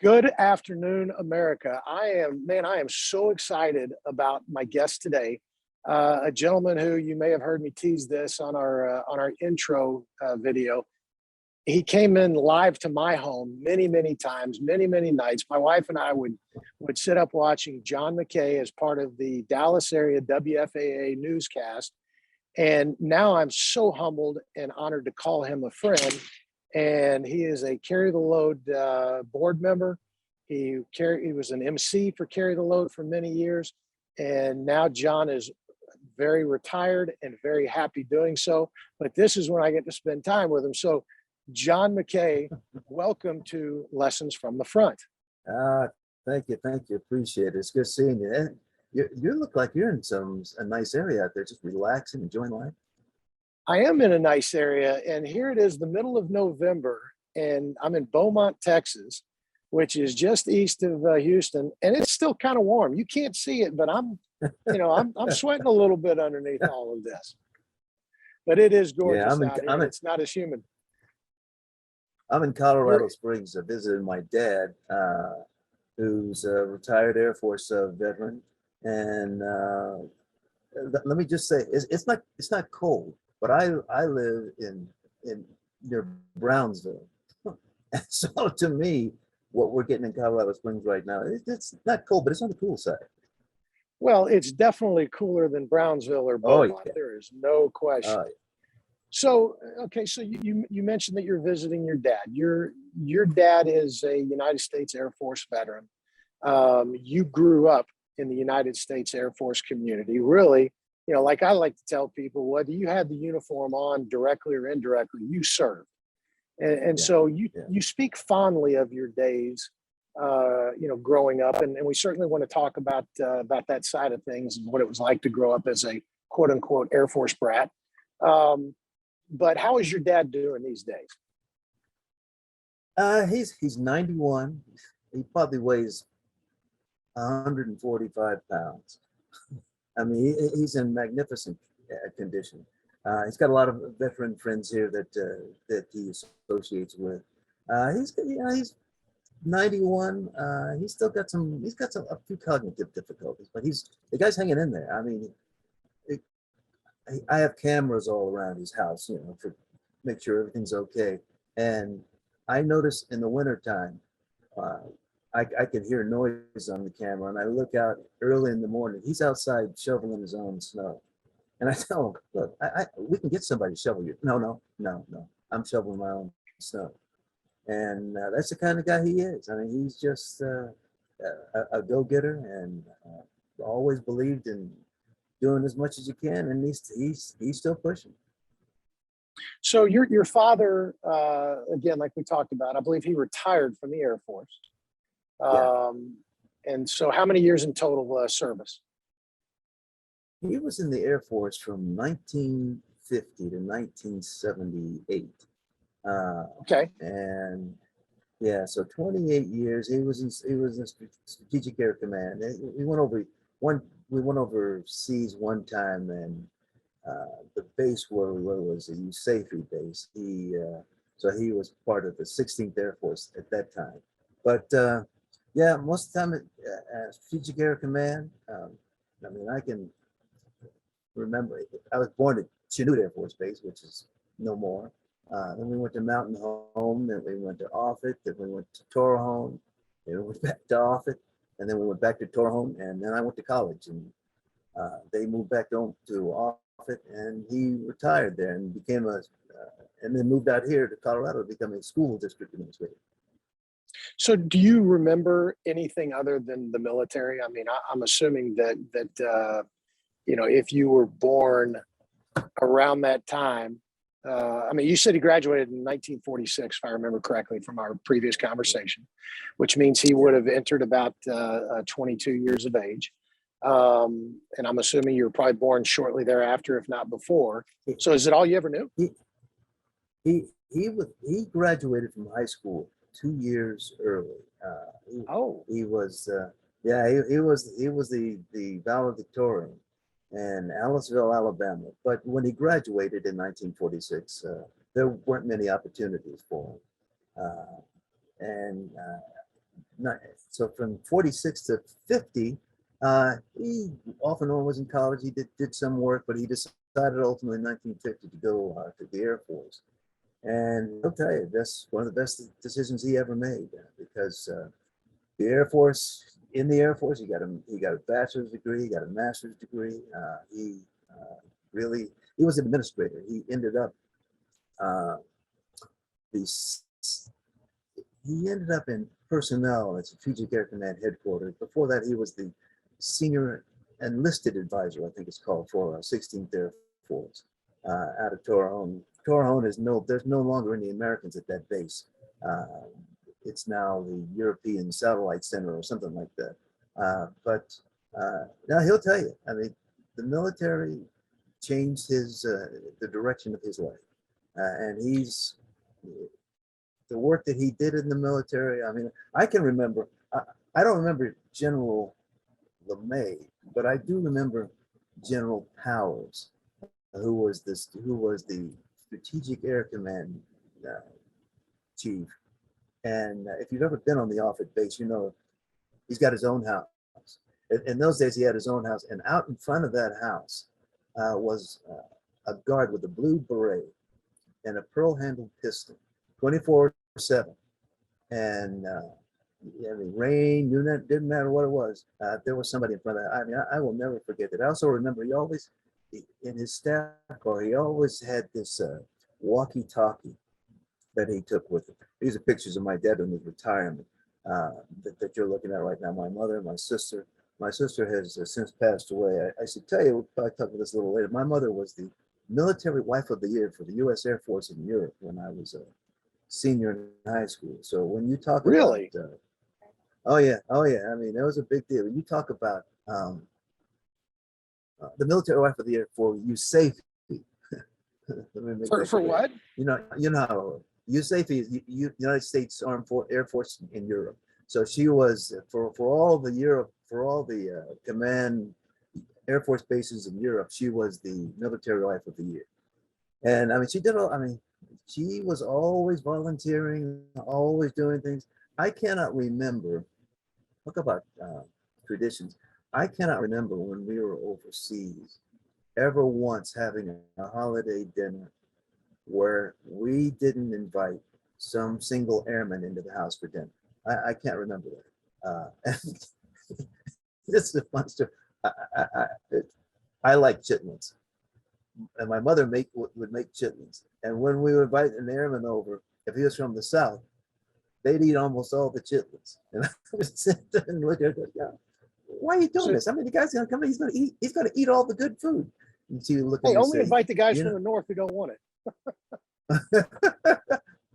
Good afternoon, America. I am so excited about my guest today. A gentleman who you may have heard me tease this on our intro video. He came in live to my home many times, many nights. My wife and I would sit up watching John McCaa as part of the Dallas area WFAA newscast. And now I'm so humbled and honored to call him a friend. And he is a Carry the Load board member. He was an MC for Carry the Load for many years. And now John is very retired and very happy doing so. But this is when I get to spend time with him. So John McCaa, welcome to Lessons from the Front. Thank you. Appreciate it. It's good seeing you. And you look like you're in a nice area out there, just relaxing, enjoying life. I am in a nice area, and here it is, the middle of November, and I'm in Beaumont, Texas, which is just east of Houston, and it's still kind of warm. You can't see it, but I'm sweating a little bit underneath all of this. But it is gorgeous out here, and it's not as humid. I'm in Colorado Springs visiting my dad, who's a retired Air Force veteran, and let me just say, it's not cold. But I live in near Brownsville, and so to me, what we're getting in Colorado Springs right now, it's not cold, but it's on the cool side. Well, it's definitely cooler than Brownsville or Beaumont. Yeah. There is no question. Yeah. So, okay, so you mentioned that you're visiting your dad. Your dad is a United States Air Force veteran. You grew up in the United States Air Force community, really. You know, like I like to tell people, whether you had the uniform on directly or indirectly, you served. And so you speak fondly of your days, growing up. And we certainly want to talk about that side of things and what it was like to grow up as a quote unquote Air Force brat. But how is your dad doing these days? He's 91. He probably weighs 145 pounds. I mean, he's in magnificent condition. He's got a lot of veteran friends here that he associates with. He's 91. He's got a few cognitive difficulties, but the guy's hanging in there. I mean, I have cameras all around his house, to make sure everything's okay. And I notice in the wintertime, I can hear noise on the camera, and I look out early in the morning. He's outside shoveling his own snow. And I tell him, look, we can get somebody to shovel you. No. I'm shoveling my own snow. And that's the kind of guy he is. I mean, he's just a go-getter, and always believed in doing as much as you can. And he's still pushing. So your father, again, like we talked about, I believe he retired from the Air Force. And so how many years in total service? He was in the Air Force from 1950 to 1978. Okay. And so 28 years. He was in Strategic Air Command. We went overseas one time, and the base where we were was a USAFE base. So he was part of the 16th Air Force at that time. But most of the time at Strategic Air Command, I mean, I can remember, I was born at Chanute Air Force Base, which is no more. Then we went to Mountain Home, then we went to Offutt, then we went to Torrejon, then we went back to Offutt, and then we went back to Torrejon, and then I went to college, and they moved back home to Offutt, and he retired there and became and then moved out here to Colorado to become a school district administrator. So do you remember anything other than the military? I mean, I'm assuming that if you were born around that time, I mean, you said he graduated in 1946, if I remember correctly from our previous conversation, which means he would have entered about 22 years of age. And I'm assuming you were probably born shortly thereafter, if not before. So is it all you ever knew? He graduated from high school 2 years early. He was the valedictorian in Aliceville, Alabama. But when he graduated in 1946, there weren't many opportunities for him. so from 46 to 50, he off and on was in college. He did some work, but he decided ultimately in 1950 to go to the Air Force. And I'll tell you, that's one of the best decisions he ever made, because the Air Force, in the Air Force, he got a bachelor's degree, he got a master's degree. He really, he was an administrator. He ended up uh, these he ended up in personnel at Strategic Air Command headquarters. Before that, he was the senior enlisted advisor, I think it's called, for 16th Air Force out of Torrejon. Torrejon is there's no longer any Americans at that base. It's now the European Satellite Center or something like that. But now he'll tell you, I mean, the military changed the direction of his life. And the work that he did in the military. I mean, I can remember, I don't remember General LeMay, but I do remember General Powers, who was the Strategic Air Command chief. And if you've ever been on the Offutt base, you know, he's got his own house. In those days, he had his own house, and out in front of that house was a guard with a blue beret and a pearl-handled pistol, 24/7. And I mean, rain, didn't matter what it was. There was somebody in front of that. I mean, I will never forget that. I also remember in his staff car, he always had this walkie-talkie that he took with him. These are pictures of my dad in his retirement that you're looking at right now. My mother, my sister. My sister has since passed away. I should tell you, we'll probably talk about this a little later. My mother was the military wife of the year for the U.S. Air Force in Europe when I was a senior in high school. So when you talk Really? about, oh yeah. I mean, that was a big deal. When you talk about the military wife of the year for USAFE. For what? You know how USAFE is United States Armed Air Force in Europe. So she was for all the Europe, for all the command Air Force bases in Europe, she was the military wife of the year. And I mean, she was always volunteering, always doing things. I cannot remember, talk about traditions. I cannot remember when we were overseas ever once having a holiday dinner where we didn't invite some single airman into the house for dinner. I can't remember that. This is a fun story. I like chitlins, and my mother would make chitlins. And when we would invite an airman over, if he was from the South, they'd eat almost all the chitlins. And I would sit there and look at it, yeah, why are you doing this? I mean, the guy's gonna come in, he's gonna eat all the good food. And she would look at me and say, invite the guys from the North who don't want it.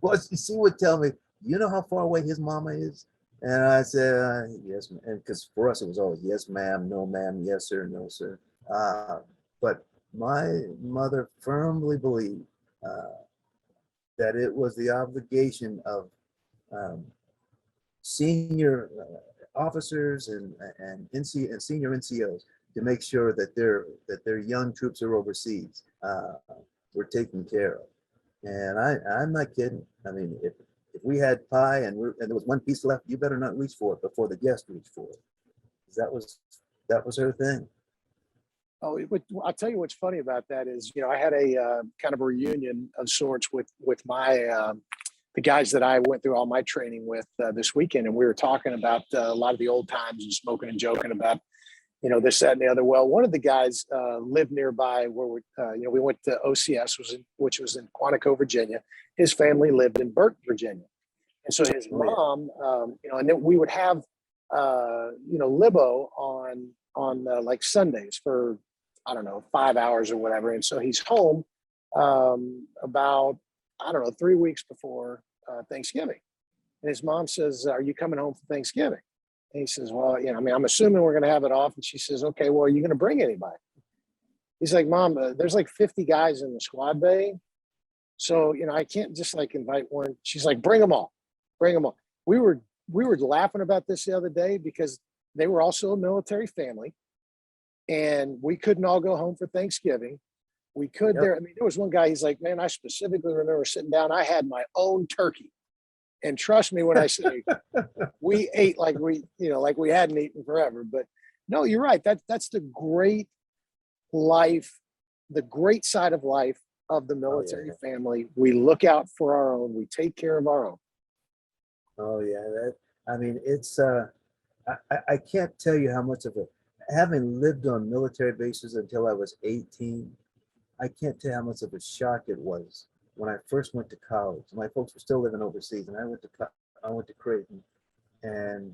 Well, she would tell me, you know how far away his mama is? And I said, yes, and because for us it was always yes, ma'am, no, ma'am, yes, sir, no, sir. But my mother firmly believed that it was the obligation of senior officers and senior NCOs to make sure that their young troops are overseas were taken care of. And I'm not kidding. I mean, if we had pie and there was one piece left, you better not reach for it before the guest reached for it. That was her thing. Oh, I'll tell you what's funny about that is, you know, I had a kind of a reunion of sorts with my the guys that I went through all my training with this weekend, and we were talking about a lot of the old times and smoking and joking about, you know, this, that, and the other. Well, one of the guys lived nearby where we went to OCS, which was in Quantico, Virginia. His family lived in Burke, Virginia, and so his mom, and then we would have, Libo on like Sundays for, I don't know, 5 hours or whatever. And so he's home about, I don't know, 3 weeks before Thanksgiving. And his mom says, "Are you coming home for Thanksgiving?" And he says, "Well, I'm assuming we're going to have it off." And she says, "Okay, well, are you going to bring anybody?" He's like, "Mom, there's like 50 guys in the squad bay. So, I can't just like invite one." She's like, "Bring them all. Bring them all." We were laughing about this the other day because they were also a military family. And we couldn't all go home for Thanksgiving. We could there. I mean, there was one guy, he's like, "Man, I specifically remember sitting down. I had my own turkey." And trust me when I say we ate like like we hadn't eaten forever. But no, you're right. That's the great life, the great side of life of the Oh yeah, military family. We look out for our own. We take care of our own. oh yeah. That, I mean, it's I can't tell you how much of a, having lived on military bases until I was 18, I can't tell you how much of a shock it was when I first went to college. My folks were still living overseas, and I went to Creighton, and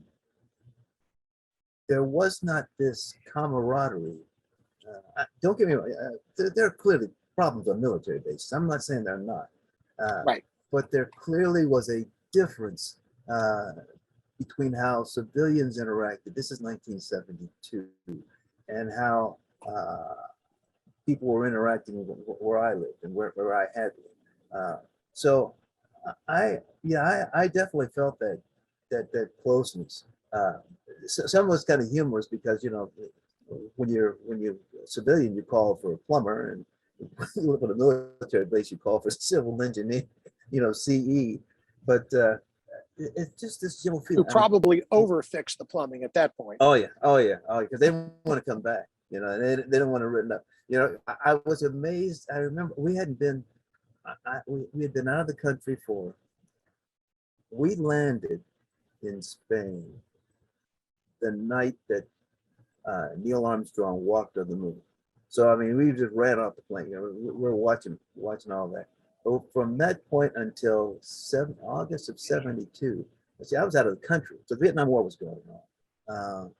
there was not this camaraderie. Don't get me wrong, there are clearly problems on military bases. I'm not saying they're not, uh, Right. but there clearly was a difference uh, between how civilians interacted. This is 1972, and how people were interacting where I lived and where I had lived. So I definitely felt that closeness. Uh, some of it's kind of humorous because when you're a civilian, you call for a plumber, and you live on a military base, you call for civil engineer, CE. But it's just this general Who feeling. I mean, probably overfixed the plumbing at that point. oh yeah, oh yeah, oh, because they want to come back, and they don't want to written up. I was amazed. I remember we hadn't been, we had been out of the country we landed in Spain the night that Neil Armstrong walked on the moon. So I mean, we just ran off the plane. We're watching all that. But from that point until August of '72, see, I was out of the country, so the Vietnam War was going on.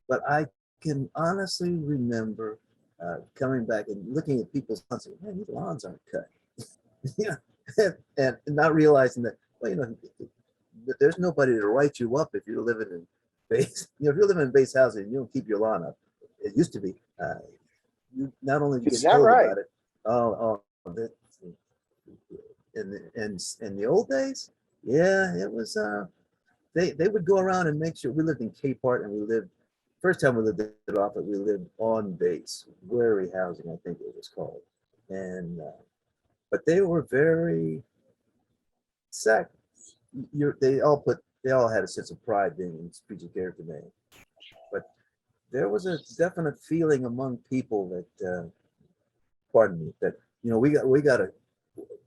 But I can honestly remember coming back and looking at people's lawns, and man, these lawns aren't cut. Yeah, and not realizing that, well, there's nobody to write you up if you're living in base. If you're living in base housing, you don't keep your lawn up. It used to be. You not only Is get that told right? about it. That in the old days, yeah, it was. They would go around and make sure. We lived in Cape Art, and we lived. First time we lived off it, we lived on base, Wary housing, I think it was called, and but they were very sac. They all had a sense of pride being in Strategic Air Command, but there was a definite feeling among people that, pardon me, that we got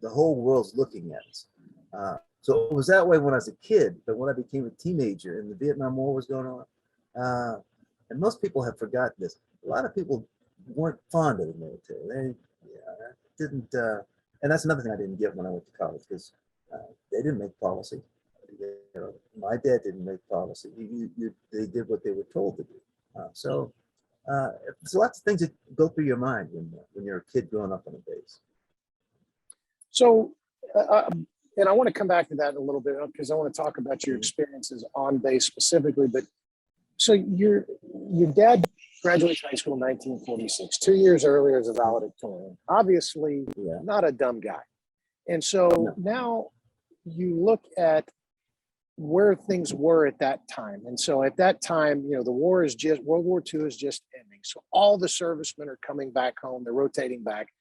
the whole world's looking at us. So it was that way when I was a kid, but when I became a teenager and the Vietnam War was going on, and most people have forgotten this. A lot of people weren't fond of the military. They didn't, and that's another thing I didn't get when I went to college, because they didn't make policy. My dad didn't make policy. They did what they were told to do. So there's lots of things that go through your mind when you're a kid growing up on a base. So, and I want to come back to that in a little bit because I want to talk about your experiences on base specifically. But so your dad graduated high school in 1946, 2 years earlier as a valedictorian. Obviously, Yeah. not a dumb guy. And so No. now you look at where things were at that time. And so at that time, the war is just, World War II is just ending. So all the servicemen are coming back home. They're rotating back.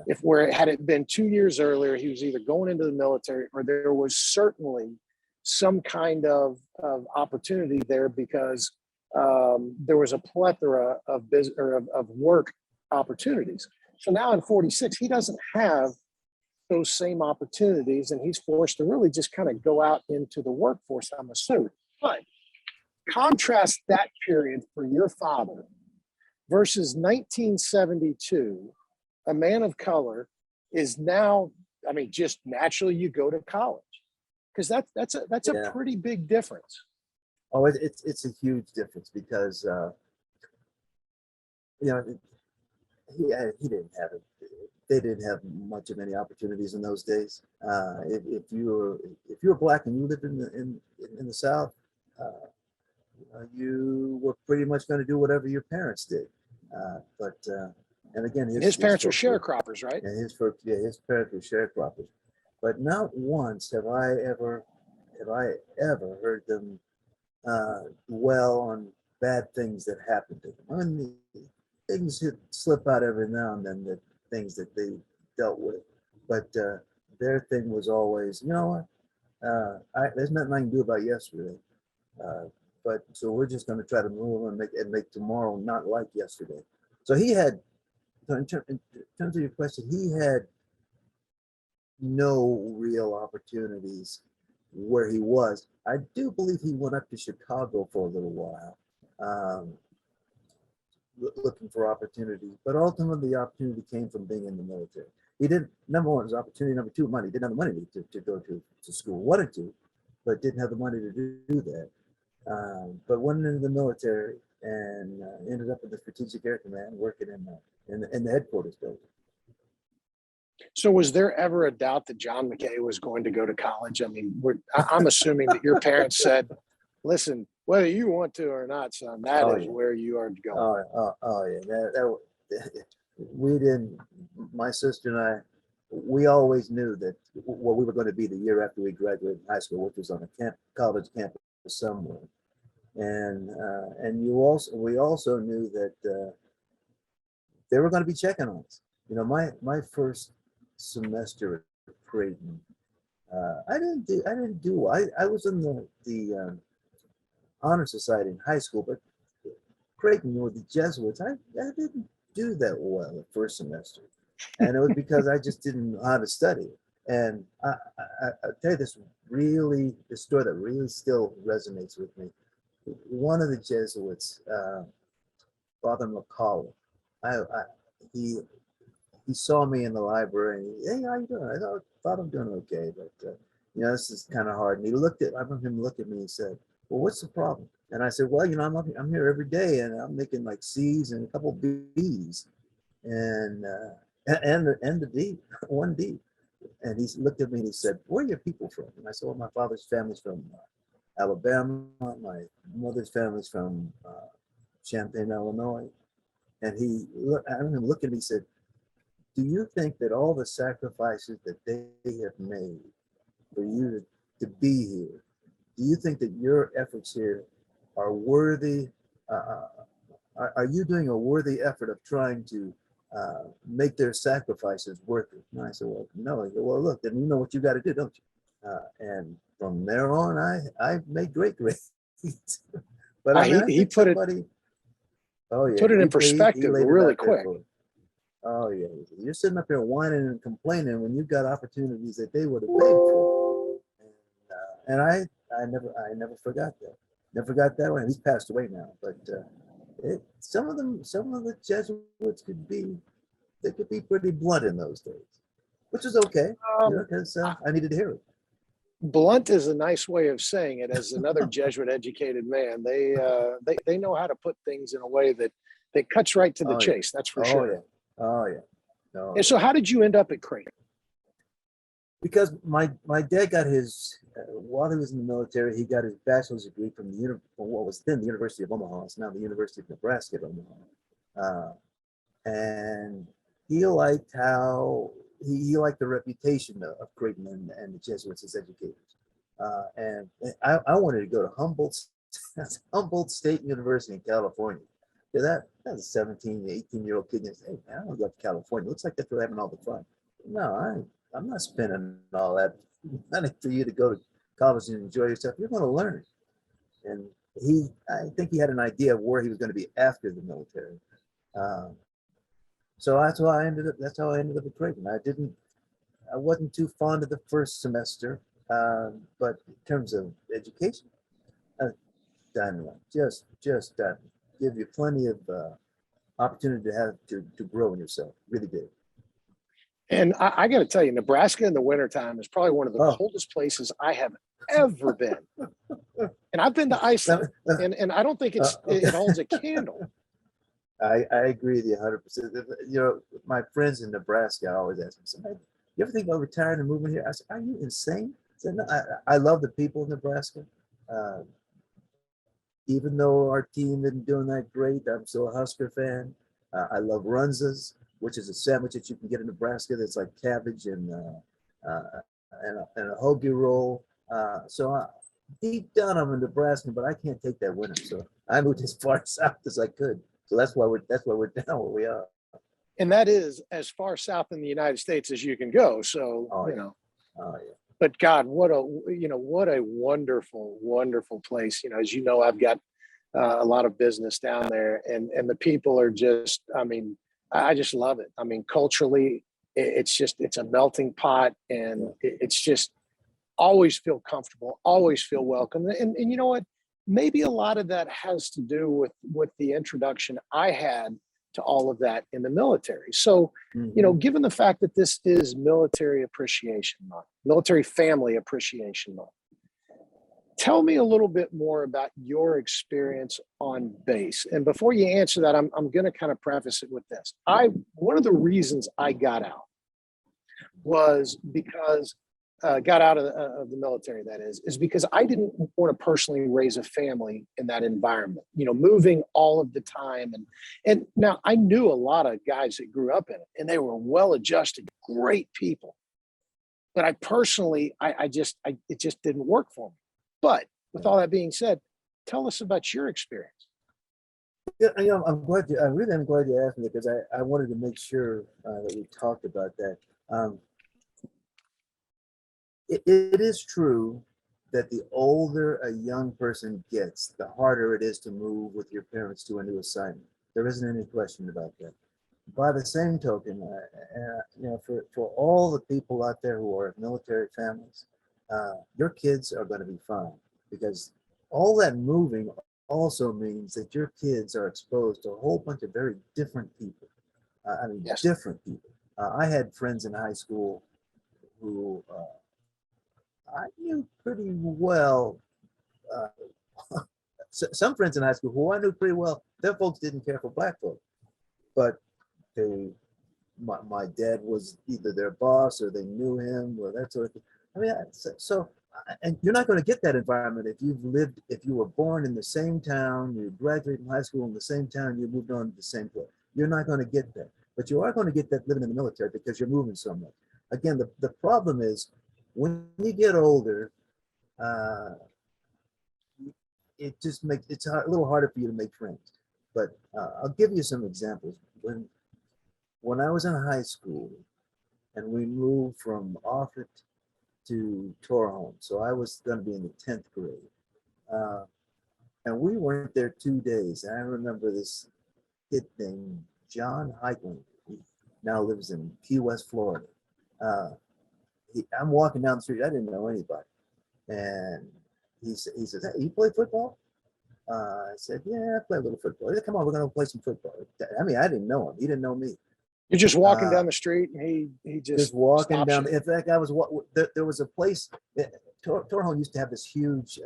Yeah. Had it been 2 years earlier, he was either going into the military or there was certainly some kind of opportunity there because there was a plethora of business or of work opportunities. So now in 46, he doesn't have those same opportunities, and he's forced to really just kind of go out into the workforce, I'm assuming. But contrast that period for your father versus 1972, a man of color is now, I mean, just naturally you go to college because that's a Yeah. pretty big difference. Oh, it's a huge difference because he didn't have it. They didn't have much of any opportunities in those days. If you were black and you lived in the South, you were pretty much going to do whatever your parents did. And again, His parents were sharecroppers, right? And his parents were sharecroppers. But not once have I ever heard them dwell on bad things that happened to them. I mean, things that slip out every now and then, that things that they dealt with. But their thing was always, you know what? There's nothing I can do about yesterday. But so we're just going to try to move and make tomorrow not like yesterday. So he had, so in terms of your question, he had no real opportunities where he was. I do believe he went up to Chicago for a little while, looking for opportunity. But ultimately, the opportunity came from being in the military. He didn't. Number one was opportunity. Number two, money. Didn't have the money to go to school. Wanted to, but didn't have the money to do that. But went into the military and ended up in the Strategic Air Command, working in the headquarters building. So was there ever a doubt that John McCaa was going to go to college? I mean, I'm assuming that your parents said, listen, whether you want to or not, son, that is where you are to go. Yeah. We didn't, my sister and I, we always knew that what we were going to be the year after we graduated high school, which was on a college campus somewhere. And we also knew that they were going to be checking on us. You know, my first semester at Creighton, I was in the honor society in high school, but Creighton with the Jesuits, I didn't do that well the first semester, and it was because I just didn't know how to study. And I'll tell you this story that really still resonates with me. One of the Jesuits, Father McCaa, he saw me in the library and he, hey, how you doing? I thought I'm doing okay, but you know, this is kind of hard. And I remember him look at me and said, well, what's the problem? And I said, well, you know, I'm here every day and I'm making like C's and a couple B's and the D, one D. And he looked at me and he said, where are your people from? And I said, well, my father's family's from Alabama. My mother's family's from Champaign, Illinois. And I remember him looking at me and said, do you think that all the sacrifices that they have made for you to be here, do you think that your efforts here are worthy? Are you doing a worthy effort of trying to make their sacrifices worth it? And I said, well, no. He said, well, look, then you know what you got to do, don't you? And from there on, I made great grades. But I mean, he put somebody, put it in perspective really quick. Oh yeah, you're sitting up here whining and complaining when you've got opportunities that they would have paid for. And I never forgot that. Never forgot that one. He's passed away now, but some of the Jesuits could be pretty blunt in those days, which is okay, because I needed to hear it. Blunt is a nice way of saying it. As another Jesuit educated man, they know how to put things in a way that cuts right to the chase. That's for sure. Yeah. Oh yeah. No. And so how did you end up at Creighton? Because my dad got his, while he was in the military, he got his bachelor's degree from what was then the University of Omaha. It's now the University of Nebraska at Omaha. And he liked he liked the reputation of Creighton and the Jesuits as educators. And I wanted to go to Humboldt State University in California. That was a 17, 18-year-old kid. And said, hey, man, I want to go to California. Looks like that's where they're having all the fun. No, I'm not spending all that money for you to go to college and enjoy yourself. You're going to learn. And I think he had an idea of where he was going to be after the military. So that's how I ended up at Creighton. I wasn't too fond of the first semester, but in terms of education, done well. Just done. Give you plenty of opportunity to grow in yourself. Really did. And I got to tell you, Nebraska in the wintertime is probably one of the coldest places I have ever been. And I've been to Iceland, and I don't think it holds a candle. I agree with you 100%. You know, my friends in Nebraska always ask me, hey, you ever think about retiring and moving here? I said, are you insane? I said, no, I love the people in Nebraska. Even though our team isn't doing that great, I'm still a Husker fan. I love Runzas, which is a sandwich that you can get in Nebraska that's like cabbage and a hoagie roll. So deep down I'm a Nebraskan, but I can't take that winter. So I moved as far south as I could. So that's why we're down where we are. And that is as far south in the United States as you can go. So, Oh, you know. Oh yeah. but God, what a wonderful, wonderful place. As you know, I've got a lot of business down there, and the people are just, I mean, I just love it. I mean, culturally, it's a melting pot, and it's just always feel comfortable, always feel welcome. And you know what? Maybe a lot of that has to do with the introduction I had to all of that in the military. So, Mhm. given the fact that this is Military Appreciation Month, Military Family Appreciation Month, tell me a little bit more about your experience on base. And before you answer that, I'm going to kind of preface it with this. One of the reasons I got out was because got out of the military, that is because I didn't want to personally raise a family in that environment, moving all of the time. And now I knew a lot of guys that grew up in it, and they were well adjusted, great people. But I personally, it just didn't work for me. But with Yeah. all that being said, tell us about your experience. Yeah, I'm glad I really am glad you asked me because I wanted to make sure that we talked about that. Um, it is true that the older a young person gets, the harder it is to move with your parents to a new assignment. There isn't any question about that. By the same token, for all the people out there who are military families, your kids are going to be fine because all that moving also means that your kids are exposed to a whole bunch of very different people. I mean, Yes. different people. I had friends in high school who I knew pretty well. Uh, some friends in high school who I knew pretty well, their folks didn't care for black folks, but they my dad was either their boss or they knew him or that sort of thing. I mean, and you're not going to get that environment if you were born in the same town, you graduated from high school in the same town, you moved on to the same place. You're not going to get that. But you are going to get that living in the military because you're moving so much. Again, the problem is when you get older, uh, it just makes a little harder for you to make friends. But I'll give you some examples. When I was in high school, and we moved from Offutt to Torrejon. So I was going to be in the 10th grade. Uh, and we went there 2 days. And I remember this kid named John Heitling. He now lives in Key West, Florida. Uh, I'm walking down the street. I didn't know anybody. And he says, "Hey, you play football?" I said, "Yeah, I play a little football." He said, "Come on, we're going to play some football." I mean, I didn't know him. He didn't know me. You're just walking Uh, down the street, and he just just walking stops down. you. In fact, there was a place. Torrejon used to have this huge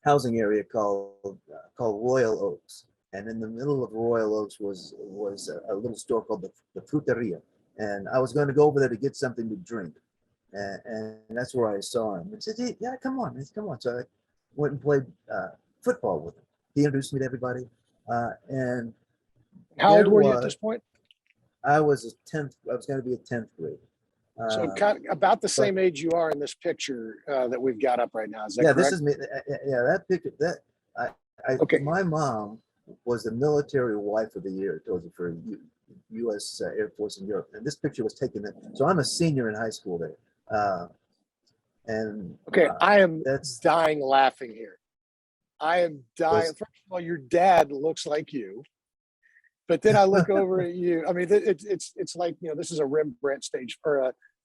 housing area called Royal Oaks, and in the middle of Royal Oaks was a little store called the Fruteria, and I was going to go over there to get something to drink, and that's where I saw him. And said, "Hey, yeah, come on, come on." So I went and played football with him. He introduced me to everybody, and How old there were you at was this point? I was a tenth. I was going to be a 10th grade. So Uh, kind of about the but same age you are in this picture that we've got up right now. Is that yeah, this correct? is me. Yeah, that picture. I, Okay. my mom was the military wife of the year. I told you for U.S. Air Force in Europe, and this picture was taken then. So I'm a senior in high school there, and Okay. I am that's dying laughing here. I am dying. was First of all, your dad looks like you, but then I look over at you. I mean, it's like this is a Rembrandt stage or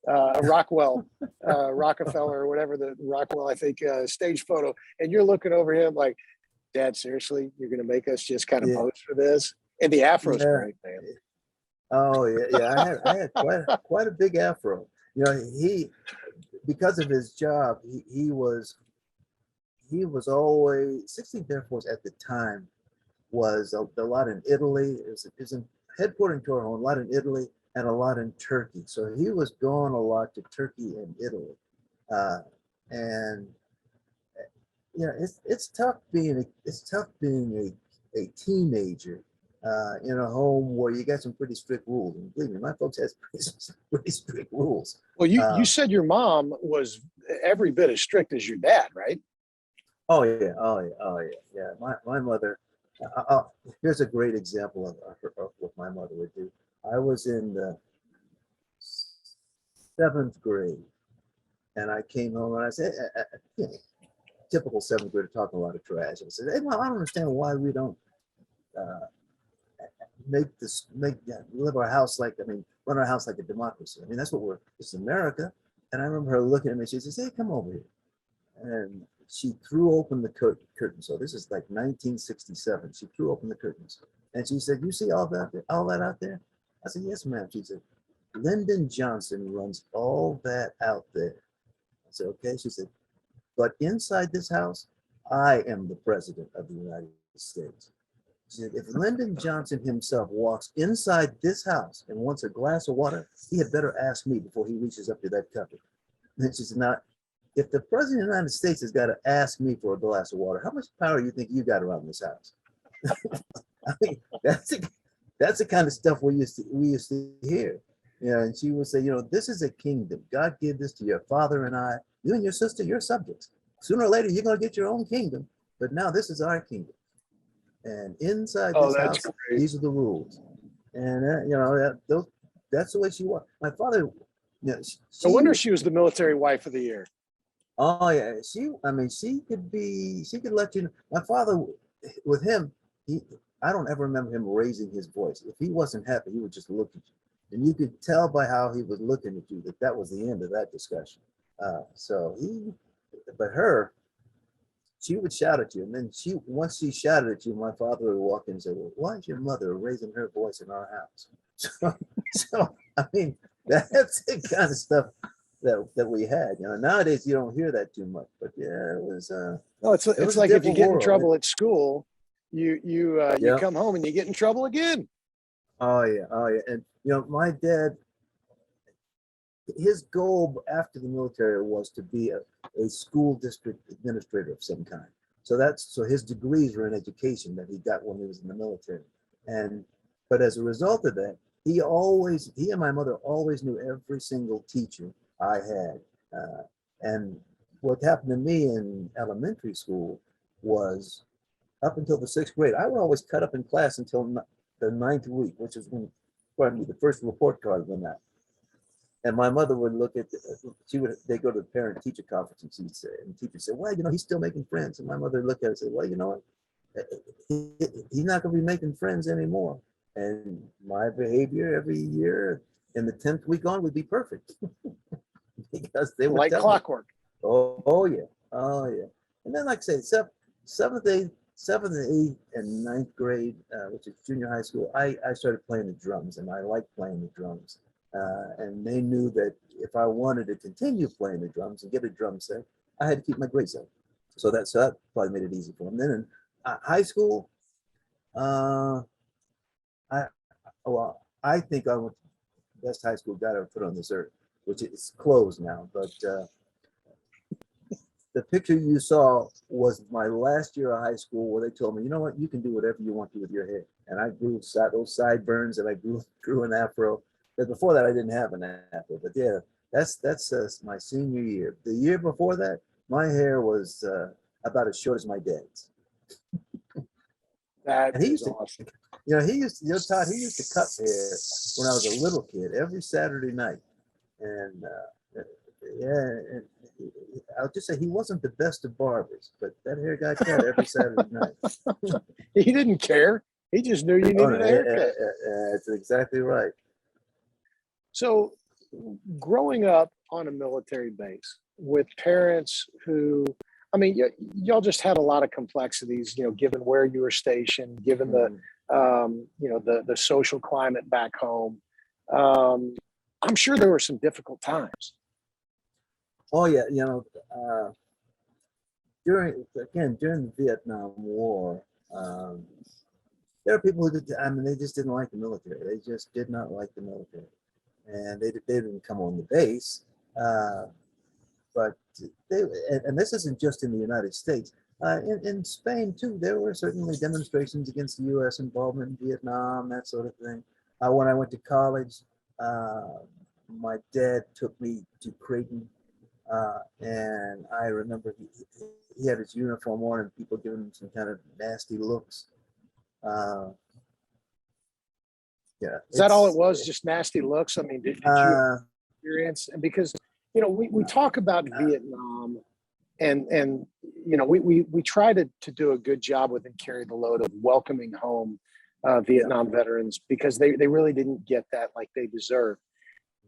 a Rockwell, Rockefeller or whatever the Rockwell I think stage photo, and you're looking over him like, Dad, seriously, you're going to make us just kind of yeah, pose for this? And the afro's yeah. great, man. Oh yeah, yeah. I had quite a big afro. He because of his job, he was always 16th Air Force at the time was a lot in Italy. It was in headquartered in Torrejon, a lot in Italy and a lot in Turkey. So he was going a lot to Turkey and Italy. Uh, and it's tough being a teenager in a home where you got some pretty strict rules. And believe me, my folks has pretty strict rules. Well, you Uh, said your mom was every bit as strict as your dad, right? oh yeah, oh yeah, oh yeah, yeah. My mother. Here's a great example of what my mother would do. I was in the 7th grade, And I came home and I said, you know, typical seventh grader talking a lot of trash. And I said, hey, Mom, I don't understand why we don't uh, live our house like, I mean, run our house like a democracy. I mean, that's what it's America. And I remember her looking at me, she says, hey, come over here. And she threw open the curtain. So this is like 1967. She threw open the curtains. And she said, you see all that out there? I said, yes, ma'am. She said, Lyndon Johnson runs all that out there. I said, okay. She said, but inside this house, I am the president of the United States. She said, if Lyndon Johnson himself walks inside this house and wants a glass of water, he had better ask me before he reaches up to that cupboard. And she said, now, if the president of the United States has got to ask me for a glass of water, how much power do you think you got around this house? I mean, that's the kind of stuff we used to hear. Yeah, and she would say, you know, this is a kingdom. God gave this to your father and I. You and your sister, you're subjects. Sooner or later, you're going to get your own kingdom. But now this is our kingdom. And inside this house, great. these are the rules. And, you know, that's the way she was. My father, you know, No wonder she was the military wife of the year. Oh, yeah. She could let you know. My father, with him, I don't ever remember him raising his voice. If he wasn't happy, he would just look at you. And you could tell by how he was looking at you that was the end of that discussion. But she would shout at you. And then once she shouted at you, my father would walk in and say, well, why is your mother raising her voice in our house? So I mean, that's the kind of stuff that we had. You know, nowadays you don't hear that too much, but yeah, it was. No, it's like if you get in trouble at school, you come home and you get in trouble again. Oh yeah, and you know, my dad, his goal after the military was to be a school district administrator of some kind. So his degrees were in education that he got when he was in the military. But as a result of that, he and my mother always knew every single teacher I had. And what happened to me in elementary school was up until the sixth grade, I would always cut up in class until the ninth week, which is when, the first report card went out. And my mother would look at, they go to the parent teacher conference and she'd say, and the teacher said, well, you know, he's still making friends. And my mother would look at it and say, well, you know what? He's not going to be making friends anymore. And my behavior every year in the 10th week on would be perfect. Because they would like clockwork. Oh yeah. And then, like I say, seventh, eighth, and ninth grade, which is junior high school, I started playing the drums, and I liked playing the drums. And they knew that if I wanted to continue playing the drums and get a drum set, I had to keep my grades up. So that probably made it easy for them. Then in high school, I think I went to the best high school God ever put on this earth, which is closed now. But the picture you saw was my last year of high school, where they told me, you know what, you can do whatever you want to with your hair. And I grew those sideburns, and I grew an afro. But before that, I didn't have an afro. But yeah, that's my senior year. The year before that, my hair was about as short as my dad's. That is awesome. You know, Todd, he used to cut hair when I was a little kid every Saturday night. And and I'll just say he wasn't the best of barbers, but that hair got cut every Saturday night. He didn't care. He just knew you needed a haircut. That's exactly right. So growing up on a military base with parents who, I mean, y'all just had a lot of complexities, you know, given where you were stationed, given the social climate back home. I'm sure there were some difficult times. Oh yeah, you know, during the Vietnam War, there are people who they just didn't like the military. They just did not like the military, and they didn't come on the base. But and this isn't just in the United States. In Spain too, there were certainly demonstrations against the U.S. involvement in Vietnam, that sort of thing. When I went to college, my dad took me to Creighton, and I remember he had his uniform on, and people giving him some kind of nasty looks. Is that all it was? Just nasty looks? I mean, did you experience? And because We talk about Vietnam, and we try to do a good job with and carry the load of welcoming home Yeah, Vietnam veterans, because they really didn't get that like they deserve.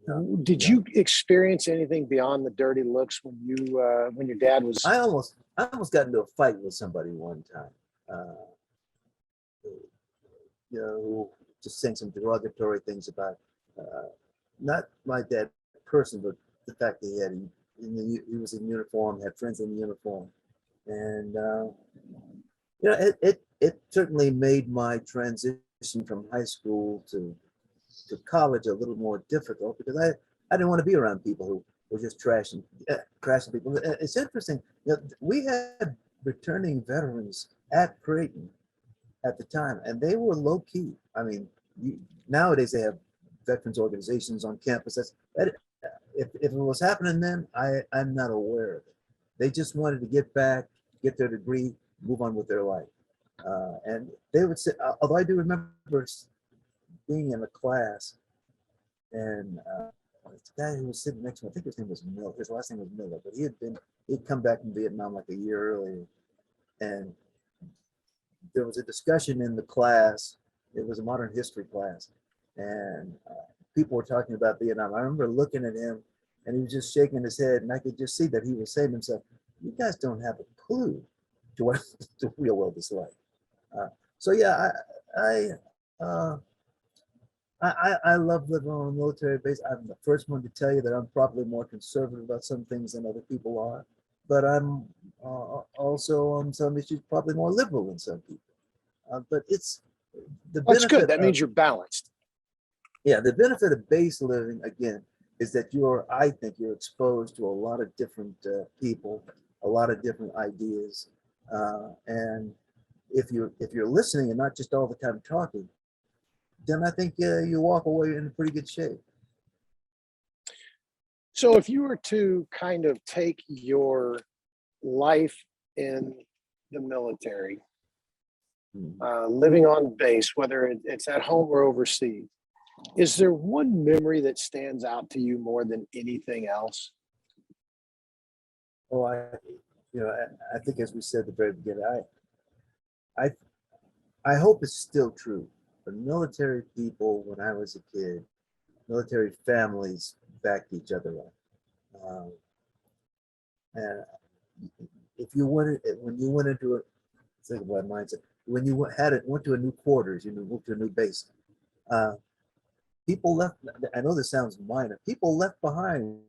yeah, Did yeah. you experience anything beyond the dirty looks when your dad was? I almost got into a fight with somebody one time. Uh, who just saying some derogatory things about not my dad person, but the fact that he was in uniform, had friends in uniform, and it certainly made my transition from high school to college a little more difficult because I didn't want to be around people who were just trashing people. It's interesting. We had returning veterans at Creighton at the time, and they were low key. I mean, nowadays they have veterans organizations on campus. If it was happening then, I'm not aware of it. They just wanted to get back, get their degree, move on with their life. And they would say, although I do remember being in a class, and the guy who was sitting next to me, I think his name was Miller. His last name was Miller, but he'd come back from Vietnam like a year earlier, and there was a discussion in the class. It was a modern history class, and people were talking about Vietnam. I remember looking at him, and he was just shaking his head, and I could just see that he was saying to himself, "You guys don't have a clue to what the real world is like." Uh, so yeah, uh, I love living on a military base. I'm the first one to tell you that I'm probably more conservative about some things than other people are, but I'm also on some issues probably more liberal than some people. But it's the That's good. benefit That of means you're balanced. the benefit of base living again is that I think you're exposed to a lot of different people, a lot of different ideas, and if you're listening and not just all the time talking, then I think you walk away in pretty good shape. So if you were to kind of take your life in the military, Mhm. living on base, whether it's at home or overseas, is there one memory that stands out to you more than anything else? Oh, I think as we said at the very beginning, I, I hope it's still true. The military people, when I was a kid, military families backed each other up. Um, and if you went when you went into it, think about mindset. When you went to a new quarters, you moved to a new base. Uh, People left. I know this sounds minor. People left behind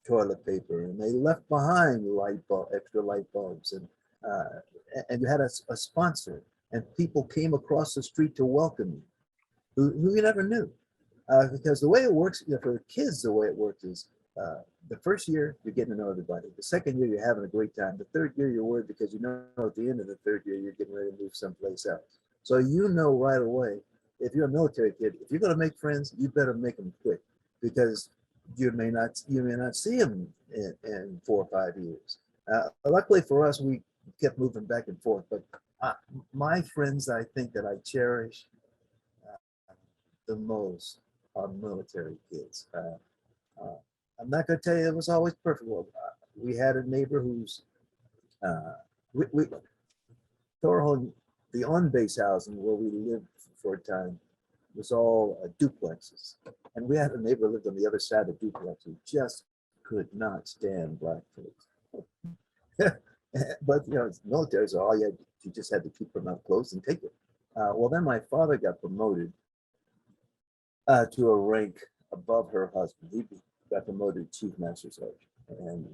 toilet paper, and they left behind extra light bulbs, and you had a sponsor, and people came across the street to welcome you, who you never knew. Because the way it works, for kids, the way it works is the first year you're getting to know everybody. The second year you're having a great time. The third year you're worried because you know at the end of the third year you're getting ready to move someplace else. So you know right away if you're a military kid, if you're going to make friends, you better make them quick because you may not see them in 4 or 5 years. Luckily for us, we kept moving back and forth. But my friends, I think that I cherish the most are military kids. Uh, I'm not going to tell you it was always perfect. Well, we had a neighbor who's uh, we Thorholm, the on-base housing where we lived for a time was all duplexes, and we had a neighbor who lived on the other side of the duplex who just could not stand black folks. But it's military, so you just had to keep them up close and take it. Well, then my father got promoted to a rank above her husband. He got promoted to chief master sergeant, and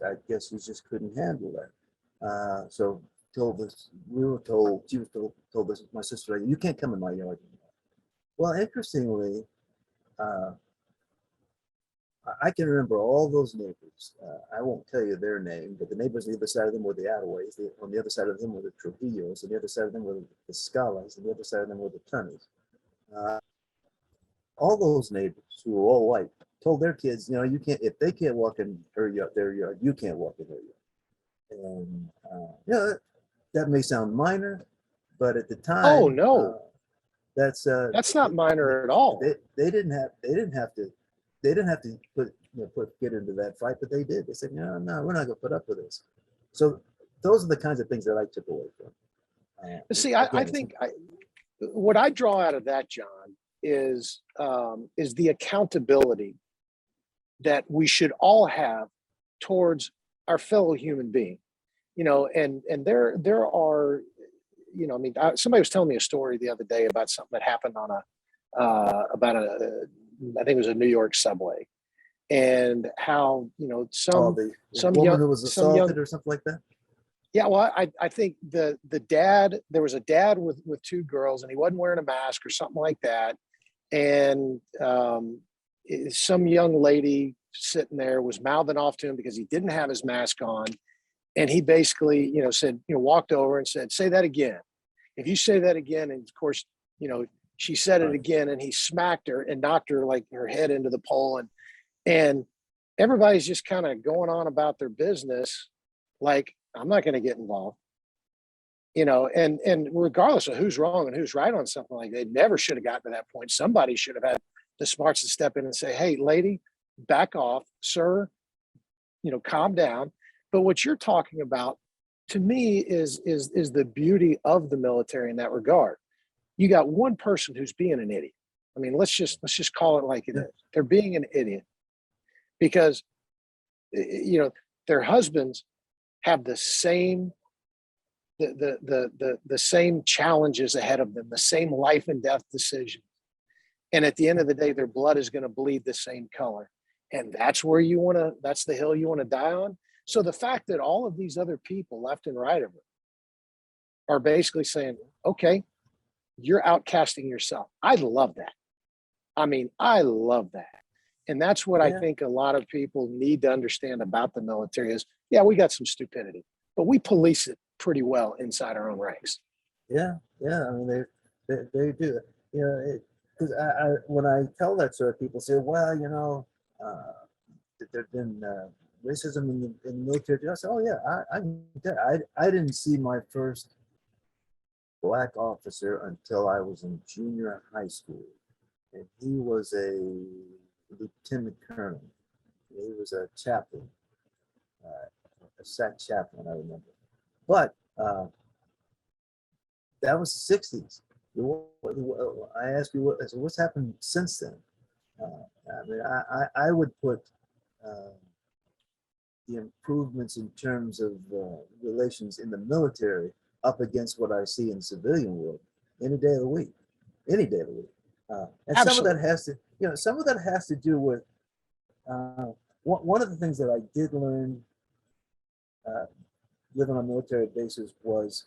I guess she just couldn't handle that. So she was told us, my sister, you can't come in my yard anymore. Well, interestingly, uh, I can remember all those neighbors. I won't tell you their name, but the neighbors on the other side of them were the Attaways. On the other side of them were the Trujillos. On the other side of them were the Scalas. And the other side of them were the Tunners. Uh, all those neighbors who were all white told their kids, you can't, if they can't walk in their yard, you can't walk in their yard. And that may sound minor, but at the Oh time, no, that's that's not minor at all. they didn't have to. they didn't have to get into that fight, but they did. They said, no, no, we're not going to put up with this. So those are the kinds of things that I took away from. See, I Again, think what I draw out of that, John, is the accountability that we should all have towards our fellow human being. And there are, I mean, somebody was telling me a story the other day about something that happened on I think it was a New York subway, and how the some woman young who was some young assaulted or something like that. yeah, well, I think the dad, there was a dad with two girls, and he wasn't wearing a mask or something like that, and some young lady sitting there was mouthing off to him because he didn't have his mask on, and he basically said, walked over and said, say that again. If you say that again, and of course, she said it again, and he smacked her and knocked her, like, her head into the pole, and everybody's just kind of going on about their business, like, I'm not going to get involved, and regardless of who's wrong and who's right on something like that, they never should have gotten to that point. Somebody should have had the smarts to step in and say, hey, lady, back off, sir, calm down. But what you're talking about, to me, is the beauty of the military in that regard. You got one person who's being an idiot. I mean, let's just call it like it is. They're being an idiot because their husbands have the same the same challenges ahead of them, the same life and death decisions. And at the end of the day, their blood is going to bleed the same color. And that's the hill you want to die on. So the fact that all of these other people left and right of it are basically saying, okay, you're outcasting yourself. I love that. I mean, I love that. And that's what I think a lot of people need to understand about the military is, we got some stupidity, but we police it pretty well inside our own ranks. Yeah. I mean, they do. Because when I tell that sort of people say, well, there's been racism in the military. I say, oh yeah, I didn't see my first black officer until I was in junior high school, and he was a lieutenant colonel. He was a chaplain, a SAC chaplain, I remember. But that was the 60s. I ask you, what's happened since then? I mean, I would put the improvements in terms of relations in the military up against what I see in the civilian world any day of the week. And Absolutely. some of that has to do with one of the things that I did learn living on military bases was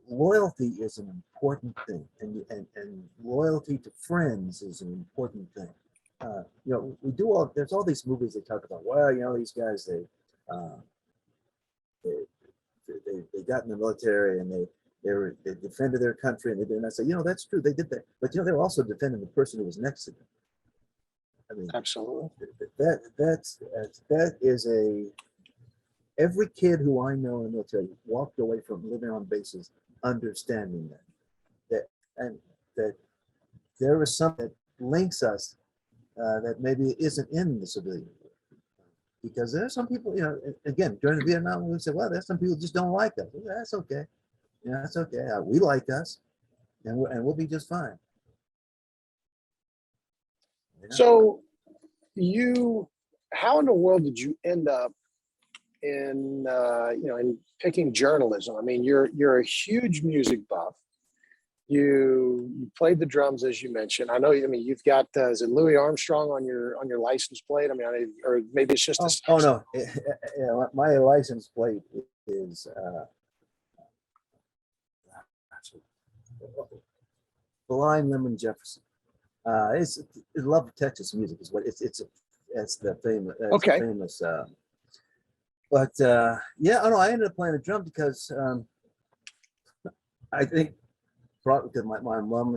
loyalty is an important thing, and loyalty to friends is an important thing. There's all these movies that talk about, these guys, they got in the military and they defended their country, and they did. And I say, that's true, they did that, but they were also defending the person who was next to them. I mean, absolutely. That is every kid who I know in the military walked away from living on bases understanding that there is something that links us that maybe isn't in the civilian world. Because there are some people, again, during the Vietnam War, we said, well, there's some people who just don't like us. Well, that's okay. That's okay. We like us, and we'll be just fine. So how in the world did you end up in picking journalism? I mean, you're a huge music buff. You played the drums, as you mentioned. I know. I mean, you've got is it Louis Armstrong on your license plate? I mean, or maybe it's just a. Oh no, my license plate is Blind Lemon Jefferson. It's Love Texas music is what it's the famous. Okay. Famous. But I ended up playing the drum because I think probably because my mom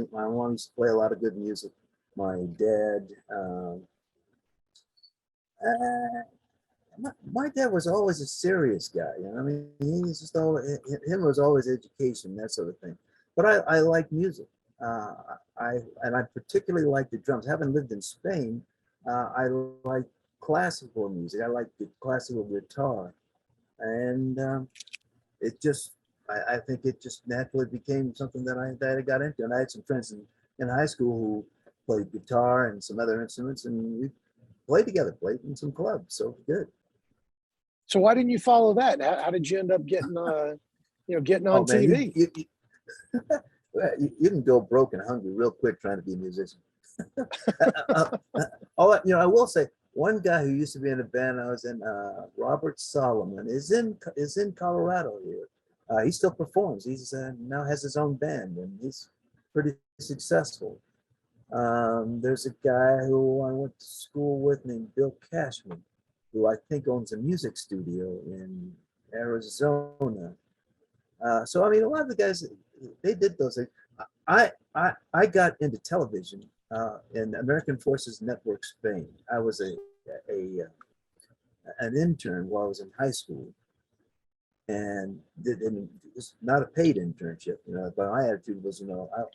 used to play a lot of good music. My dad, my dad was always a serious guy. I mean, he's just him was always education, that sort of thing. But I like music. I particularly like the drums. Having lived in Spain, I like classical music. I like the classical guitar, and it just I think it just naturally became something that I got into. And I had some friends in high school who played guitar and some other instruments, and we played together, played in some clubs. So good. So why didn't you follow that? How did you end up getting getting Oh on man, TV? you can go broke and hungry real quick trying to be a musician. I will say one guy who used to be in a band I was in, Robert Solomon, is in Colorado here. He still performs. He's now has his own band and he's pretty successful. There's a guy who I went to school with named Bill Cashman, who I think owns a music studio in Arizona. So I mean, a lot of the guys they did those things. I got into television in American Forces Network Spain. I was a an intern while I was in high school, and it's not a paid internship, But my attitude was,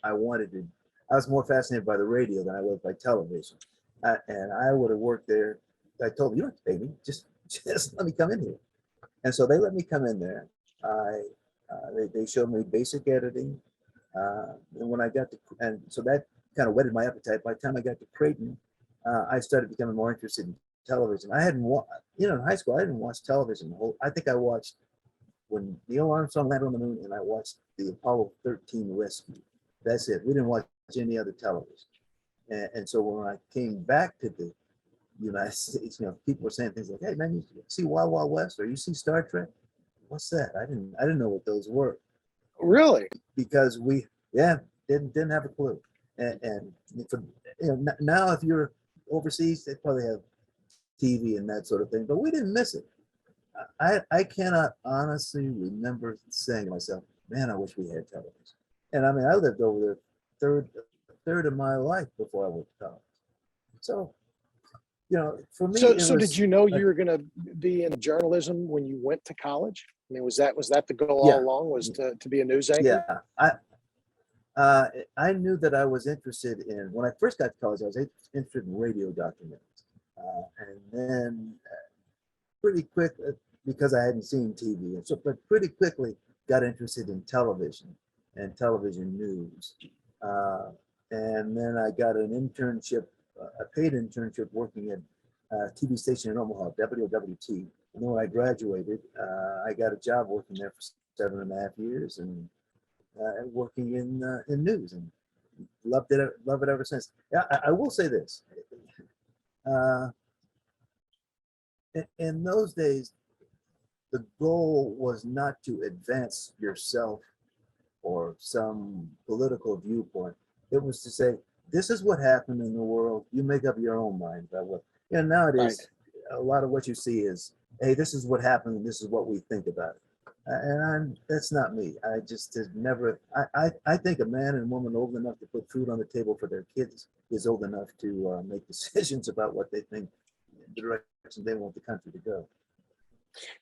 I wanted to. I was more fascinated by the radio than I was by television, and I would have worked there. I told them, you don't have to pay me, just let me come in here. And so they let me come in there. They showed me basic editing, and when I got to, and so that kind of whetted my appetite. By the time I got to Creighton, I started becoming more interested in television. I hadn't, in high school, I didn't watch television. I think I watched when Neil Armstrong landed on the moon, and I watched the Apollo 13 rescue. That's it. We didn't watch any other television. And so when I came back to the United States, people were saying things like, "Hey man, you see Wild Wild West, or you see Star Trek? What's that?" I didn't know what those were Really? because yeah, didn't have a clue. And for, now if you're overseas, they probably have TV and that sort of thing, but we didn't miss it. I cannot honestly remember saying to myself, "Man, I wish we had television." And I mean, I lived over there third of my life before I went to college. So for me, So it so did was you know you were going to be in journalism when you went to college? I mean, was that the goal all yeah, along, was to be a news anchor? yeah. I knew that I was interested in when I first got to college. I was interested in radio documentaries, and then pretty quick because I hadn't seen TV, and so but pretty quickly got interested in television and television news, uh, and then I got an internship, a paid internship working at a TV station in Omaha, WWT. And then when I graduated, I got a job working there for 7.5 years and working in news and love it ever since. Yeah, I will say this. Uh, in those days, the goal was not to advance yourself or some political viewpoint. It was to say, this is what happened in the world. You make up your own mind about what. Right. Nowadays, a lot of what you see is, hey, this is what happened and this is what we think about it. That's not me. I just have never. I think a man and woman old enough to put food on the table for their kids is old enough to make decisions about what they think, the direction they want the country to go.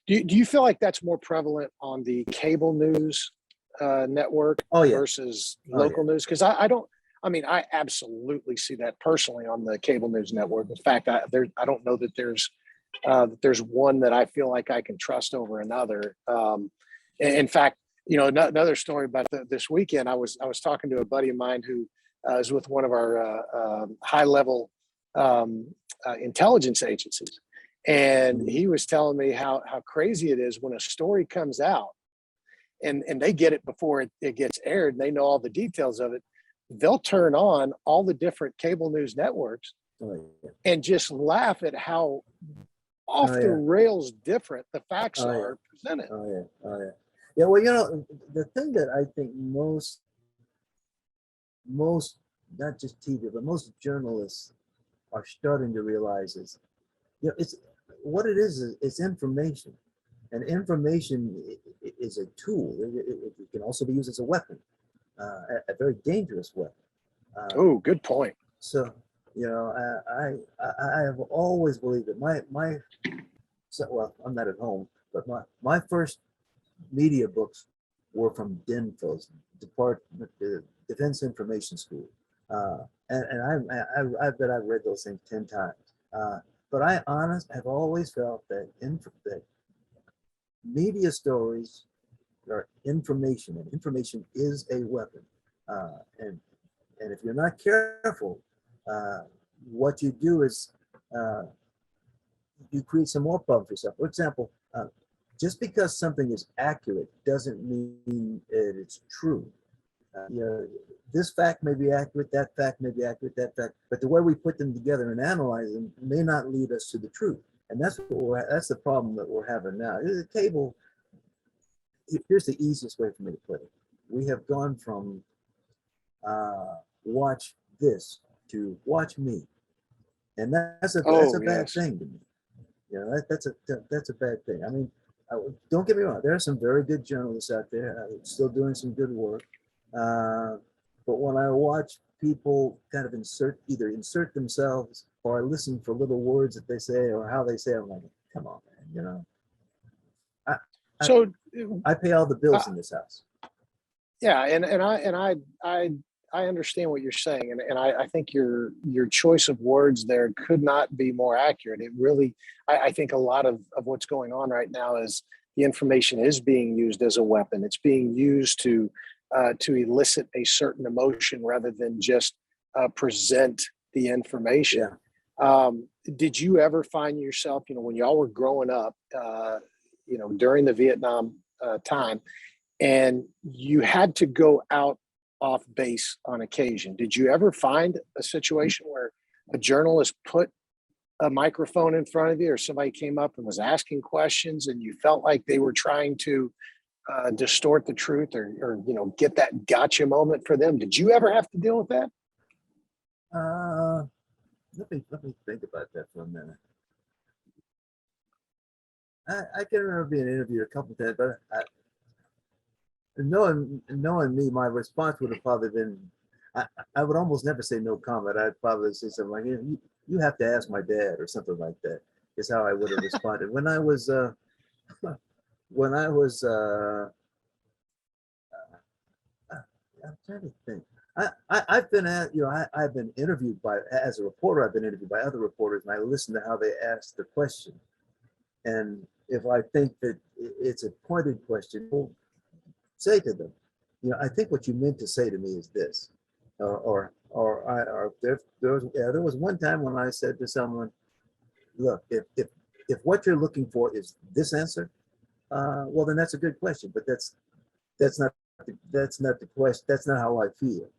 Do you feel like that's more prevalent on the cable news network Oh yeah. versus Oh yeah. local news? Because I don't. I mean, I absolutely see that personally on the cable news network. In fact, I don't know that there's one that I feel like I can trust over another. In fact, another story about this weekend. I was talking to a buddy of mine who is with one of our high level intelligence agencies, and Mhm. he was telling me how crazy it is when a story comes out and they get it before it gets aired and they know all the details of it. They'll turn on all the different cable news networks Oh yeah. and just laugh at how Oh off the yeah. rails different the facts Oh yeah. are presented. Oh yeah. Oh yeah. Yeah. Well, the thing that I think most not just TV, but most journalists are starting to realize is, it's what it is it's information, and information is a tool. It can also be used as a weapon, a very dangerous weapon. Um, Oh, good point. so I have always believed that my so, well, I'm not at home, but my first media books were from DINFOS, Department Defense Information School, and I bet I've read those things 10 times. But have always felt that that media stories are information, and information is a weapon. And if you're not careful, what you do is you create some more problem for yourself. For example, just because something is accurate doesn't mean that it's true. You know, this fact may be accurate, that fact may be accurate, that fact, but the way we put them together and analyze them may not lead us to the truth. And that's the problem that we're having now. The cable, here's the easiest way for me to put it. We have gone from watch this to watch me. And that's a Oh, bad yes. thing to me. You know, that's a bad thing. I mean, don't get me wrong. There are some very good journalists out there still doing some good work. But when I watch people kind of either insert themselves or I listen for little words that they say or how they say it, I'm like, come on, man, you know. I, I, So, I pay all the bills uh, in this house. yeah, and I understand what you're saying, and I think your choice of words there could not be more accurate. It really, I think a lot of what's going on right now is the information is being used as a weapon. It's being used to elicit a certain emotion rather than just present the information. Yeah. Did you ever find yourself, when y'all were growing up, during the Vietnam time, and you had to go out off base on occasion? Did you ever find a situation where a journalist put a microphone in front of you, or somebody came up and was asking questions, and you felt like they were trying to distort the truth, or get that gotcha moment for them? Did you ever have to deal with that? Uh, let me think about that for a minute. I can remember being interviewed a couple of times, but knowing me, my response would have probably been, I would almost never say no comment. I'd probably say something like, you have to ask my dad or something like that. Is how I would have responded. When I was I'm trying to think. I've been I've been interviewed as a reporter. I've been interviewed by other reporters, and I listen to how they ask the question. And if I think that it's a pointed question, well, say to them, I think what you meant to say to me is this, or there was one time when I said to someone, look, if what you're looking for is this answer, well then that's a good question, but that's not the question. That's not how I feel.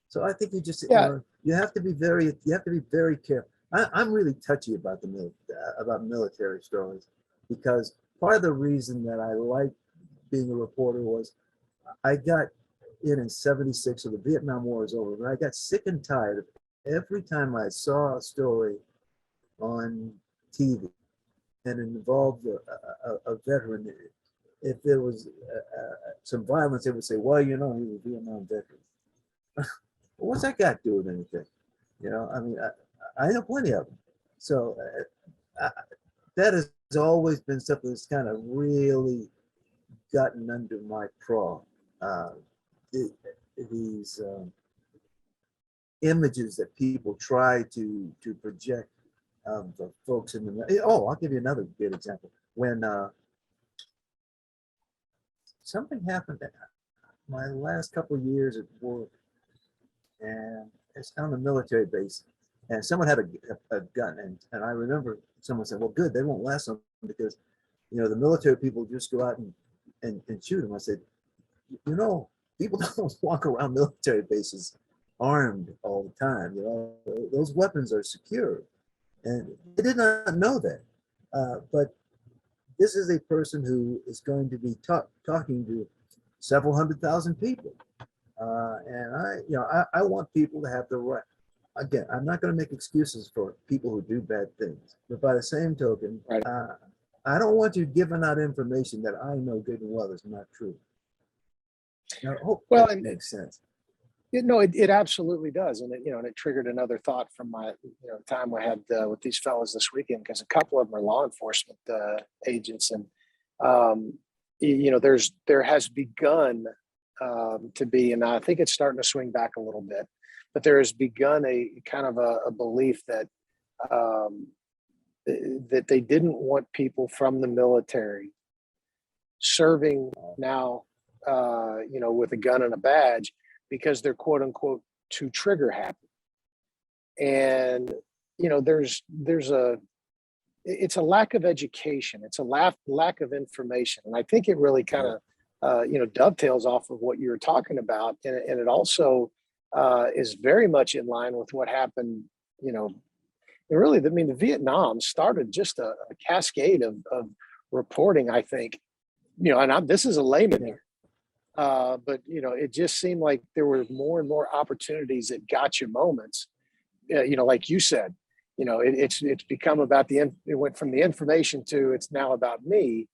So I think Yeah. you have to be very careful. I'm really touchy about about military stories, because part of the reason that I like being a reporter was I got in '76, so the Vietnam War is over, but I got sick and tired of every time I saw a story on TV and it involved a veteran. If there was some violence, they would say, well, he was a Vietnam veteran. What's that got to do with anything? I mean, I know plenty of them. So that has always been something that's kind of really gotten under my craw. These images that people try to project of the folks in the. Oh, I'll give you another good example. When something happened at my last couple of years at work, and it's on a military base, and someone had a gun, and I remember someone said, well, good, they won't last long because the military people just go out and shoot them. I said, people don't walk around military bases armed all the time. Those weapons are secure, and they did not know that. But this is a person who is going to be talking to several 100,000 people. And I want people to have the right. Again, I'm not going to make excuses for people who do bad things, but by the same token, Right. I don't want you giving out information that I know good and well is not true. Now, I hope Well, that and makes sense. it absolutely does, and it triggered another thought from my time I had with these fellows this weekend, because a couple of them are law enforcement agents, and um, there has begun to be, and I think it's starting to swing back a little bit, but there has begun a kind of a belief that um, that they didn't want people from the military serving now, with a gun and a badge because they're quote unquote too trigger happy. And there's a it's a lack of education. It's a lack of information, and I think it really kind of dovetails off of what you were talking about, and it also is very much in line with what happened. And really, I mean, the Vietnam started just a cascade of reporting. I think, this is a layman here, but it just seemed like there were more and more opportunities at gotcha moments. Like you said, it's become about it went from the information to it's now about me.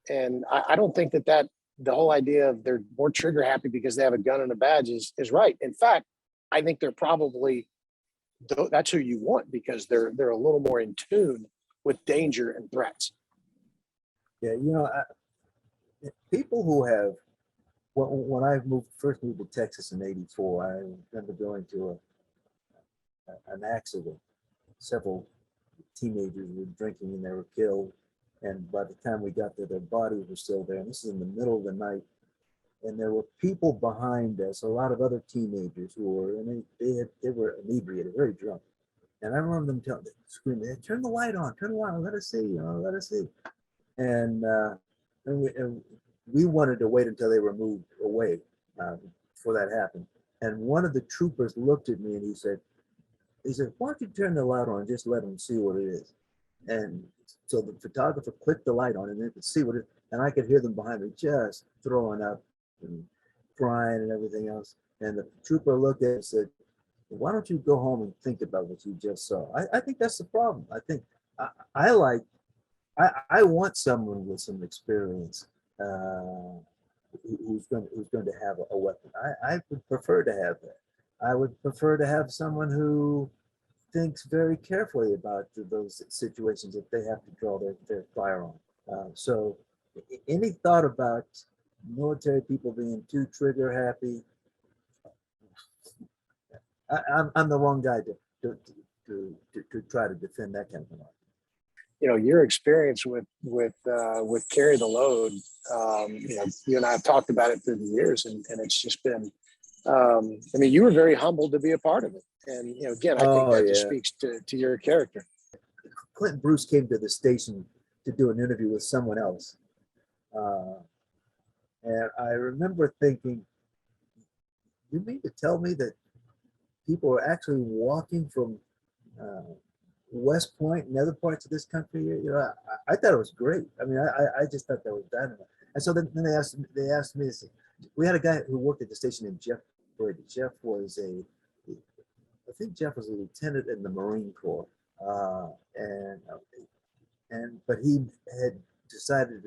And I don't think that the whole idea of they're more trigger happy because they have a gun and a badge is right. In fact, I think they're probably that's who you want because they're a little more in tune with danger and threats. Yeah, people who have when I first moved to Texas in '84, I remember going to an accident. Several teenagers were drinking and they were killed. And by the time we got there, their bodies were still there. And this is in the middle of the night. And there were people behind us, a lot of other teenagers who were, and they were inebriated, very drunk. And I remember them screaming, hey, turn the light on, let us see, let us see. And we wanted to wait until they were moved away before that happened. And one of the troopers looked at me and he said, why don't you turn the light on and just let them see what it is? And so the photographer clicked the light on and they could see what it, and I could hear them behind me just throwing up and crying and everything else. And the trooper looked at it and said, why don't you go home and think about what you just saw? I think that's the problem. I think I want someone with some experience who's going to have a weapon. I would prefer to have that. I would prefer to have someone who thinks very carefully about those situations if they have to draw their firearm. So any thought about military people being too trigger happy? I'm the wrong guy to try to defend that kind of thing. Your experience with Carry the Load, you and I have talked about it through the years, and it's just been, you were very humbled to be a part of it. And, again, I think that just speaks to your character. Clinton Bruce came to the station to do an interview with someone else. And I remember thinking, you mean to tell me that people are actually walking from West Point and other parts of this country? I thought it was great. I just thought that was dynamite. And so then they asked me, we had a guy who worked at the station named Jeff Brady. Jeff was Jeff was a lieutenant in the Marine Corps. But he had decided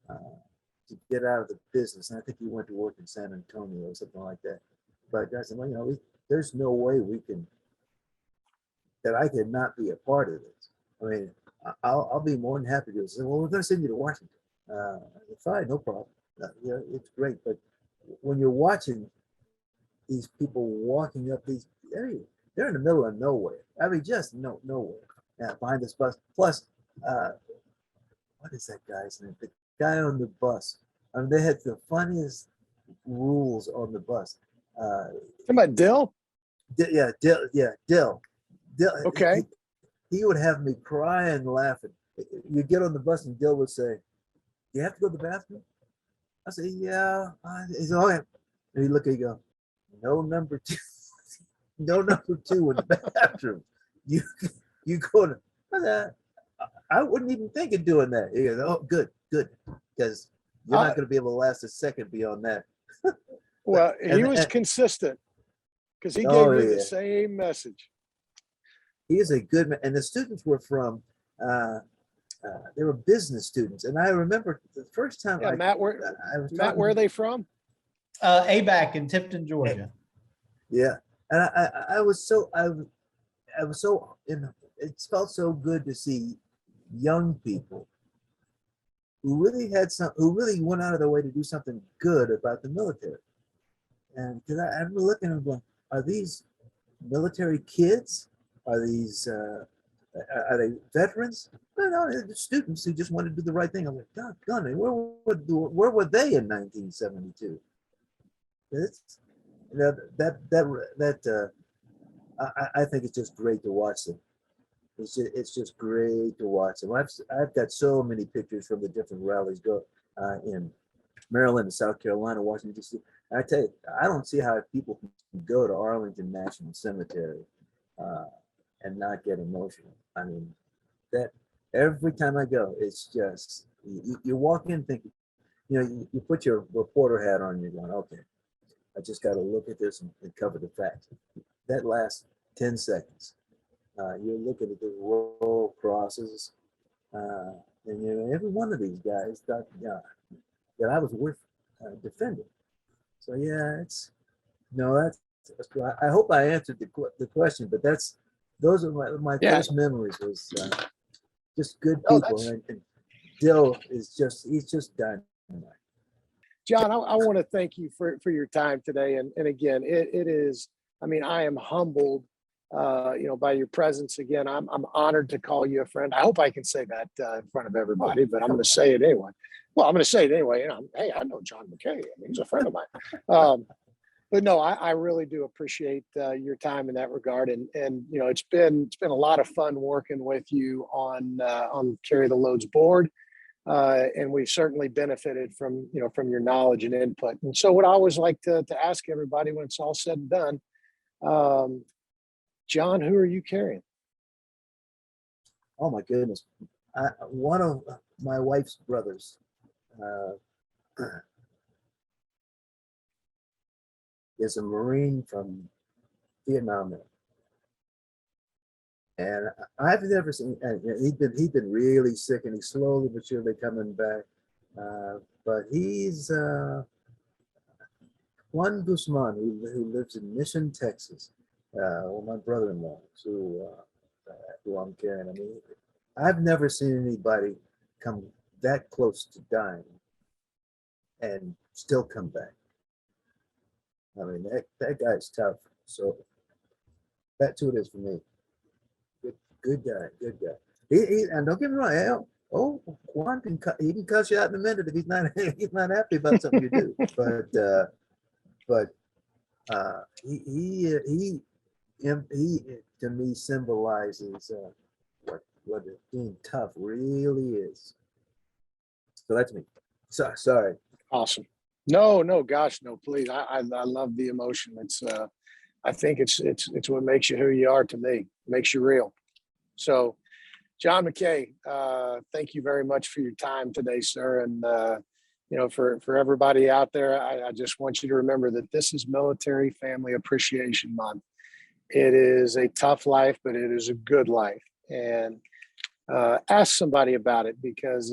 to get out of the business. And I think he went to work in San Antonio or something like that. But I said, there's no way that I could not be a part of this. I'll be more than happy to say, well, we're going to send you to Washington. Fine, no problem. It's great. But when you're watching these people walking up these areas, they're in the middle of nowhere. Just nowhere. Behind this bus. Plus, what is that guy's name? The guy on the bus. They had the funniest rules on the bus. Talking about Dill? Dill. Okay. He would have me crying, laughing. You get on the bus and Dill would say, "You have to go to the bathroom?" I say, "Yeah." He said, "Okay." And he look at you, go, "No number two, no number two in the bathroom. You go to." I wouldn't even think of doing that. He goes, "Oh, good, because you're not going to be able to last a second beyond that." Well, he was consistent because he gave me the same message. He is a good man, and the students were from. They were business students, and I remember the first time. Matt, where are they from? ABAC in Tifton, Georgia. Yeah, and I was so it felt so good to see young people who really went out of their way to do something good about the military. And because I'm looking and going, are these military kids? are these are they veterans? No, they're students who just want to do the right thing. I'm like, God, where were they in 1972? It's, you know, I think it's just great to watch them. It's just great to watch them. I've got so many pictures from the different rallies in Maryland and South Carolina, Washington D.C. I tell you, I don't see how people can go to Arlington National Cemetery and not get emotional. I mean, that every time I go, it's just you walk in thinking, you put your reporter hat on, you're going, okay, I just got to look at this and cover the facts. That last 10 seconds, you're looking at the row of crosses, and every one of these guys thought that I was worth defending. So yeah, that's I hope I answered the question, but those are my first memories was just good people, and Dill he's just dynamite. John, I want to thank you for your time today. And again, it is, I mean, I am humbled, by your presence. Again, I'm honored to call you a friend. I hope I can say that in front of everybody, but I'm going to say it anyway. Well, I'm going to say it anyway. Hey, I know John McCaa. I mean, he's a friend of mine. But no, I really do appreciate your time in that regard. And it's been a lot of fun working with you on Carry the Loads board. And we've certainly benefited from your knowledge and input. And so what I always like to ask everybody when it's all said and done, John, who are you carrying? Oh my goodness. One of my wife's brothers is a Marine from Vietnam. And I've never seen, he'd been really sick, and he's slowly but surely coming back. But he's Juan Guzman, who lives in Mission, Texas. My brother-in-law, who I'm carrying. I mean, I've never seen anybody come that close to dying and still come back. I mean, that guy's tough. So that's who it is for me. Good guy. And don't get me wrong. Juan can cuss you out in a minute if he's not happy about something you do. But he to me symbolizes what being tough really is. So that's me. Sorry. Awesome. No, gosh, no, please. I love the emotion. It's I think it's what makes you who you are to me. It makes you real. So, John McCaa, thank you very much for your time today, sir. And for everybody out there, I just want you to remember that this is Military Family Appreciation Month. It is a tough life, but it is a good life. And ask somebody about it, because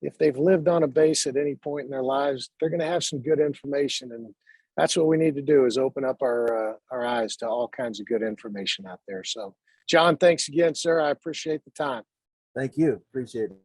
if they've lived on a base at any point in their lives, they're going to have some good information. And that's what we need to do, is open up our eyes to all kinds of good information out there. So, John, thanks again, sir. I appreciate the time. Thank you. Appreciate it.